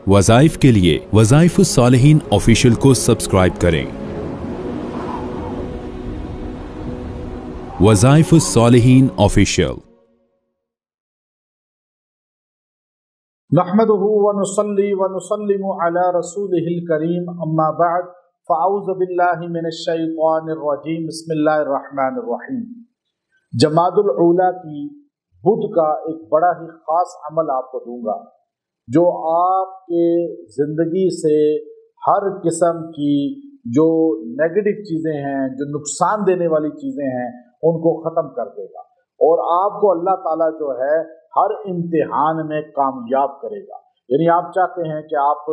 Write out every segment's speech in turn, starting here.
वज़ाइफ के लिए वज़ाइफुस्सालिहीन ऑफिशियल को सब्सक्राइब करें। वज़ाइफुस्सालिहीन ऑफिशियल। नहमदुहु व नुसल्ली व नुसल्लिमु अला रसूलिहिल करीम, अम्मा बअद, फ़अऊज़ु बिल्लाहि मिनश शैतानिर रजीम, बिस्मिल्लाहिर रहमानिर रहीम। जमादुल ऊला की बुध का एक बड़ा ही ख़ास अमल आपको दूंगा जो आपके ज़िंदगी से हर किस्म की जो नेगेटिव चीज़ें हैं, जो नुकसान देने वाली चीज़ें हैं, उनको ख़त्म कर देगा और आपको अल्लाह ताला जो है हर इम्तिहान में कामयाब करेगा। यानी आप चाहते हैं कि आप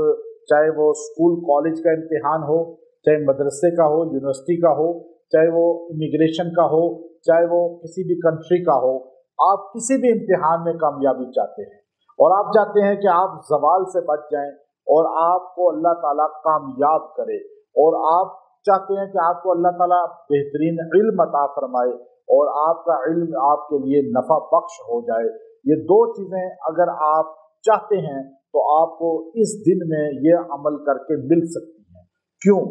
चाहे वो स्कूल कॉलेज का इम्तिहान हो, चाहे मदरसे का हो, यूनिवर्सिटी का हो, चाहे वो इमिग्रेशन का हो, चाहे वो किसी भी कंट्री का हो, आप किसी भी इम्तिहान में कामयाबी चाहते हैं और आप चाहते हैं कि आप ज़वाल से बच जाएं और आपको अल्लाह ताला कामयाब करे और आप चाहते हैं कि आपको अल्लाह ताला बेहतरीन इल्म अता फरमाए और आपका इल्म आपके लिए नफ़ा बख्श हो जाए। ये दो चीज़ें अगर आप चाहते हैं तो आपको इस दिन में ये अमल करके मिल सकती हैं। क्यों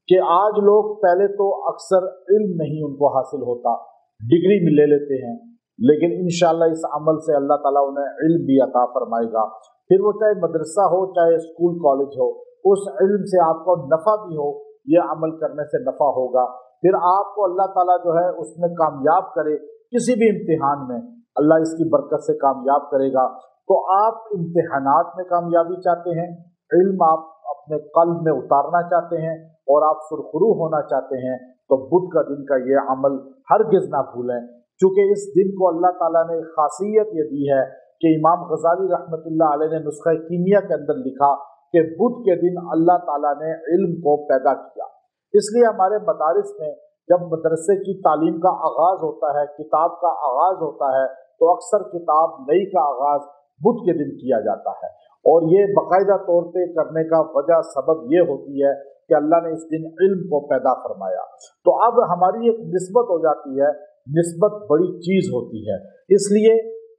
कि आज लोग पहले तो अक्सर इल्म नहीं उनको हासिल होता, डिग्री भी ले लेते हैं, लेकिन इंशाअल्लाह इस अमल से अल्लाह ताला उन्हें इल्म भी अता फरमाएगा। फिर वो चाहे मदरसा हो चाहे स्कूल कॉलेज हो, उस इल्म से आपको नफ़ा भी हो, ये अमल करने से नफ़ा होगा। फिर आपको अल्लाह ताला जो है उसमें कामयाब करे, किसी भी इम्तिहान में अल्लाह इसकी बरकत से कामयाब करेगा। तो आप इम्तिहानात में कामयाबी चाहते हैं, इल्म आप अपने कल्ब में उतारना चाहते हैं और आप सुरखरू होना चाहते हैं, तो बुध का दिन का ये अमल हरगिज़ ना भूलें। चूँकि इस दिन को अल्लाह ताला ने खासियत ये दी है कि इमाम गज़ाली रहमतुल्लाह अलैह ने नुस्ख़ा कीमिया के अंदर लिखा कि बुध के दिन अल्लाह ताला ने इल्म को पैदा किया। इसलिए हमारे मदारिस में जब मदरसे की तालीम का आगाज़ होता है, किताब का आगाज़ होता है, तो अक्सर किताब नई का आगाज़ बुध के दिन किया जाता है और ये बाकायदा तौर पे करने का वजह सबब ये होती है कि अल्लाह ने इस दिन इल्म को पैदा फरमाया। तो अब हमारी एक निस्बत हो जाती है, निस्बत बड़ी चीज़ होती है। इसलिए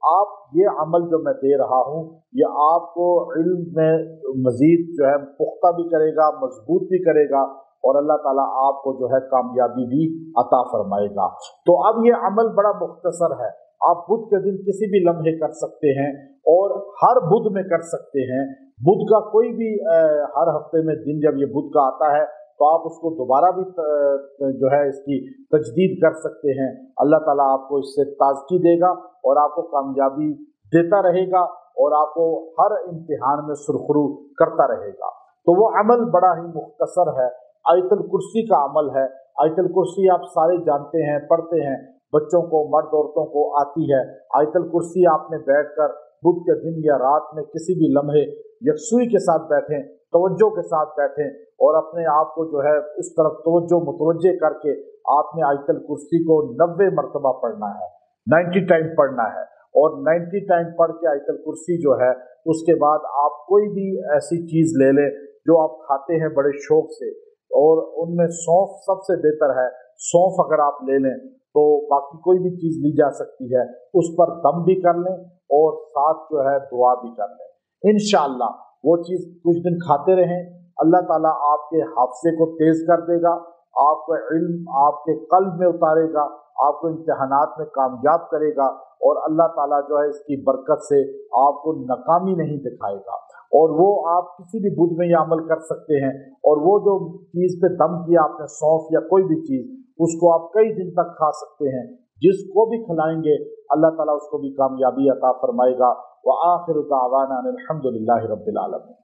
आप ये अमल जो मैं दे रहा हूँ ये आपको इल्म में मज़ीद जो है पुख्ता भी करेगा, मजबूत भी करेगा और अल्लाह ताला आपको जो है कामयाबी भी अता फरमाएगा। तो अब ये अमल बड़ा मुख्तसर है, आप बुध के दिन किसी भी लम्हे कर सकते हैं और हर बुध में कर सकते हैं। बुध का कोई भी हर हफ्ते में दिन जब ये बुध का आता है तो आप उसको दोबारा भी जो है इसकी तजदीद कर सकते हैं। अल्लाह ताला आपको इससे ताज़गी देगा और आपको कामयाबी देता रहेगा और आपको हर इम्तिहान में सुरखरू करता रहेगा। तो वो अमल बड़ा ही मुख्तसर है, आयतुल कुर्सी का अमल है। आयतुल कुर्सी आप सारे जानते हैं, पढ़ते हैं, बच्चों को, मर्द औरतों को आती है। आयतुल कुर्सी आपने बैठकर बुध के दिन या रात में किसी भी लम्हे यकसुई के साथ बैठें, तवज्जो के साथ बैठें और अपने आप को जो है उस तरफ तवज्जो मुतवज्जे करके आपने आयतुल कुर्सी को 90 मरतबा पढ़ना है, 90 टाइम पढ़ना है और 90 टाइम पढ़ के आयतुल कुर्सी जो है उसके बाद आप कोई भी ऐसी चीज़ ले लें जो आप खाते हैं बड़े शौक से, और उनमें सौंफ सबसे बेहतर है। सौंफ अगर आप ले लें तो बाकी कोई भी चीज़ ली जा सकती है, उस पर दम भी कर लें और साथ जो है दुआ भी कर लें। इंशाअल्लाह वो चीज़ कुछ दिन खाते रहें, अल्लाह ताला आपके हाफ़ज़े को तेज़ कर देगा, आपका इल्म आपके कल्ब में उतारेगा, आपको इम्तिहानात में कामयाब करेगा और अल्लाह ताला जो है इसकी बरकत से आपको नाकामी नहीं दिखाएगा। और वो आप किसी भी बुध में ये अमल कर सकते हैं और वो जो चीज़ पे दम किया आपने, सौंफ या कोई भी चीज़, उसको आप कई दिन तक खा सकते हैं। जिसको भी खिलाएंगे अल्लाह ताला उसको भी कामयाबी अता फरमाएगा। व आखिरु दावाना अनिल हम्दुलिल्लाहि रब्बिल आलमीन।